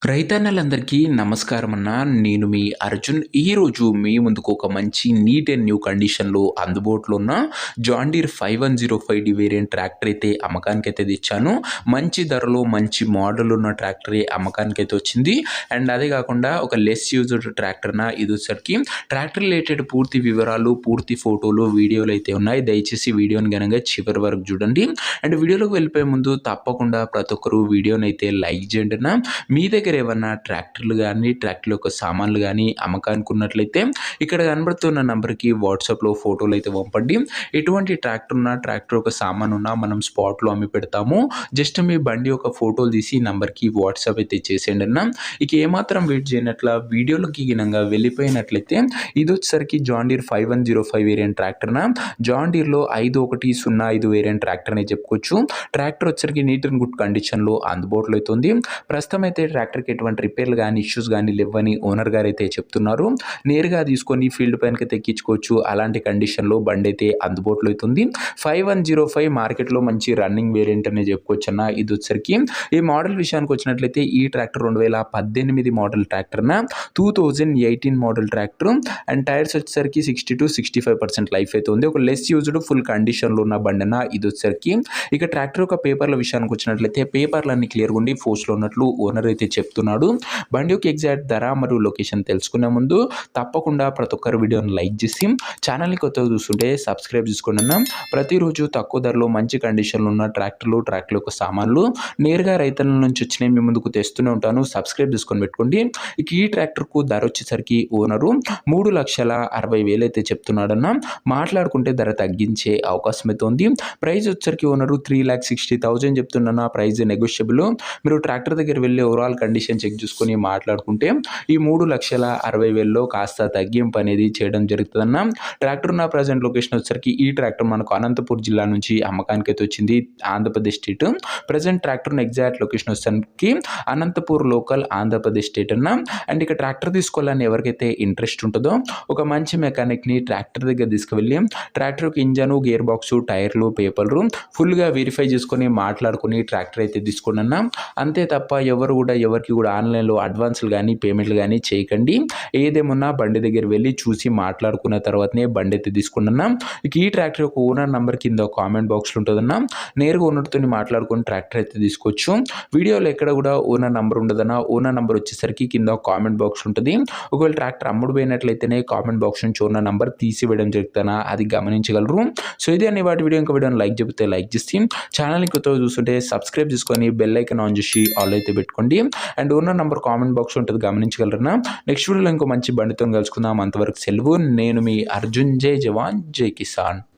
రైతన్నలందరికీ నమస్కారం అన్న. నేను మీ అర్జున్. ఈరోజు మీ ముందుకు ఒక మంచి నీట్ అండ్ న్యూ కండిషన్‌లో అందుబాటులో ఉన్న జాన్ డీర్ 5105 వేరియంట్ ట్రాక్టర్ అయితే అమ్మకానికైతే తెచ్చాను. మంచి ధరలో మంచి మోడల్ ఉన్న ట్రాక్టరే అమ్మకానికైతే వచ్చింది. అండ్ అదే కాకుండా ఒక లెస్ యూజ్డ్ ట్రాక్టర్‌న ఇదొచ్చేసరికి ట్రాక్టర్ రిలేటెడ్ పూర్తి వివరాలు, పూర్తి ఫోటోలు, వీడియోలు అయితే ఉన్నాయి. దయచేసి వీడియోని గనక చివరి వరకు చూడండి. అండ్ వీడియోలోకి వెళ్ళిపోయే ముందు తప్పకుండా ప్రతి ఒక్కరు వీడియోని అయితే లైక్ చేయండి అన్న. మీ దగ్గర ఏమన్నా ట్రాక్టర్లు కానీ ట్రాక్టర్ యొక్క సామాన్లు కానీ అమ్మకానికి ఉన్నట్లయితే ఇక్కడ కనబడుతున్న నంబర్కి వాట్సాప్లో ఫోటోలు అయితే పంపండి. ఎటువంటి ట్రాక్టర్ ఉన్నా ట్రాక్టర్ యొక్క సామాన్ ఉన్నా మనం స్పాట్లో అమ్మి పెడతాము. జస్ట్ మీ బండి యొక్క ఫోటోలు తీసి నంబర్కి వాట్సాప్ అయితే చేసేయండి అన్న. ఇక ఏమాత్రం వెయిట్ చేయనట్ల వీడియోలోకి గినంగా వెళ్ళిపోయినట్లయితే ఇది వచ్చేసరికి జాన్ డీర్ 5105 వేరియంట్ ట్రాక్టర్న జాన్ డీర్లో 5105 వేరియంట్ ట్రాక్టర్ అని చెప్పుకోవచ్చు. ట్రాక్టర్ వచ్చేసరికి నీట్ అండ్ గుడ్ కండిషన్లో అందుబాటులో అయితే ఉంది. ప్రస్తుతం అయితే ట్రాక్టర్కి ఎటువంటి రిపేర్లు కానీ ఇష్యూస్ కానీ లేవని ఓనర్ గారు అయితే చెప్తున్నారు. నేరుగా తీసుకొని ఫీల్డ్ పైనకి తెక్కించుకోవచ్చు. అలాంటి కండిషన్లో బండి అయితే అందుబాటులో అవుతుంది. 5105 మార్కెట్లో మంచి రన్నింగ్ వేరియంట్ అని చెప్పుకోవచ్చు అన్న. ఇది వచ్చేసరికి ఈ మోడల్ విషయానికి వచ్చినట్లయితే ఈ ట్రాక్టర్ 2018 మోడల్ ట్రాక్టర్న 2018 మోడల్ ట్రాక్టర్. అండ్ టైర్స్ వచ్చేసరికి 60-65% లైఫ్ అయితే ఉంది. ఒక లెస్ యూజ్డ్ ఫుల్ కండిషన్లో ఉన్న బండి అన్న. ఇది వచ్చేసరికి ఇక ట్రాక్టర్ యొక్క పేపర్ల విషయానికి వచ్చినట్లయితే పేపర్లు అన్ని క్లియర్గా ఉండి పోస్ట్లో ఉన్నట్లు ఓనర్ అయితే చెప్తున్నాడు. బండి యొక్క ఎగ్జాక్ట్ ధర మరియు లొకేషన్ తెలుసుకునే ముందు తప్పకుండా ప్రతి ఒక్కరు వీడియోని లైక్ చేసి ఛానల్ని కొత్తగా చూస్తుంటే సబ్స్క్రైబ్ చేసుకోండి అన్న. ప్రతిరోజు తక్కువ ధరలో మంచి కండిషన్లో ఉన్న ట్రాక్టర్ యొక్క సామాన్లు నేరుగా రైతుల నుంచి వచ్చినాయి మీ ముందుకు తెస్తూనే ఉంటాను. సబ్స్క్రైబ్ చేసుకొని పెట్టుకోండి. ఇక ఈ ట్రాక్టర్కు ధర వచ్చేసరికి ఓనరు 3,60,000 అయితే చెప్తున్నాడన్న. మాట్లాడుకుంటే ధర తగ్గించే అవకాశం అయితే ఉంది. ప్రైస్ వచ్చేసరికి ఓనరు 3,60,000 చెప్తున్నా. Price negotiable. మీరు ట్రాక్టర్ దగ్గర వెళ్ళి ఓవరాల్ కండిషన్ చెక్ చూసుకొని మాట్లాడుకుంటే ఈ 3,60,000లో కాస్త తగ్గింపు అనేది చేయడం జరుగుతుందన్న. ట్రాక్టర్ ఉన్న ప్రజెంట్ లొకేషన్ వచ్చేసరికి ఈ ట్రాక్టర్ మనకు అనంతపూర్ జిల్లా నుంచి అమ్మకానికి అయితే వచ్చింది. Andhra Pradesh state. Present tractor exact location వచ్చేసరికి అనంతపూర్ లోకల్ ఆంధ్రప్రదేశ్ స్టేట్ అన్న. అండ్ ఇక ట్రాక్టర్ తీసుకోవాలని ఎవరికైతే ఇంట్రెస్ట్ ఉంటుందో ఒక మంచి మెకానిక్ని ట్రాక్టర్ దగ్గర తీసుకువెళ్ళి ట్రాక్టర్కి ఇంజను, గేర్ బాక్సు, టైర్లు, పేపర్లు ఫుల్గా వెరిఫై చేసుకొని మాట్లాడుకొని ట్రాక్టర్ అయితే తీసుకోండి అన్న. అంతే తప్ప ఎవరికి కూడా ఆన్లైన్లో అడ్వాన్స్లు కానీ పేమెంట్లు కానీ చేయకండి. ఏదేమన్నా బండి దగ్గర వెళ్ళి చూసి మాట్లాడుకున్న తర్వాతనే బండి అయితే తీసుకున్నా. ఇక ఈ ట్రాక్టర్ యొక్క ఓనర్ నెంబర్ కింద కామెంట్ బాక్స్లో ఉంటుందన్న. నేరుగా ఓనర్తో మాట్లాడుకొని ట్రాక్టర్ అయితే తీసుకోవచ్చు. వీడియోలో ఎక్కడ కూడా ఓనర్ నెంబర్ ఉండదన్న. ఓనర్ నెంబర్ వచ్చేసరికి కింద కామెంట్ బాక్స్ ఉంటుంది. ఒకవేళ ట్రాక్టర్ అమ్ముడు పోయినట్లయితేనే కామెంట్ బాక్స్ నుంచి ఓనర్ నెంబర్ తీసివేయడం జరుగుతుందా అది గమనించగలరు. సో ఇది అన్ని వాటి వీడియో ఇంకా వీడియోని లైక్ చెబితే లైక్ చేసి ఛానల్ని కొత్తగా చూస్తుంటే సబ్స్క్రైబ్ చేసుకొని బెల్ ఐకాన్ ఆన్ చేసి ఆల్ అయితే పెట్టుకోండి. And owner number comment box ఉంటుంది గమనించగలరన్నా. నెక్స్ట్ వీడియోలో ఇంకో మంచి బండితో కలుసుకుందాం. అంతవరకు సెలవు. నేను మీ అర్జున్. జై జవాన్ జై కిసాన్.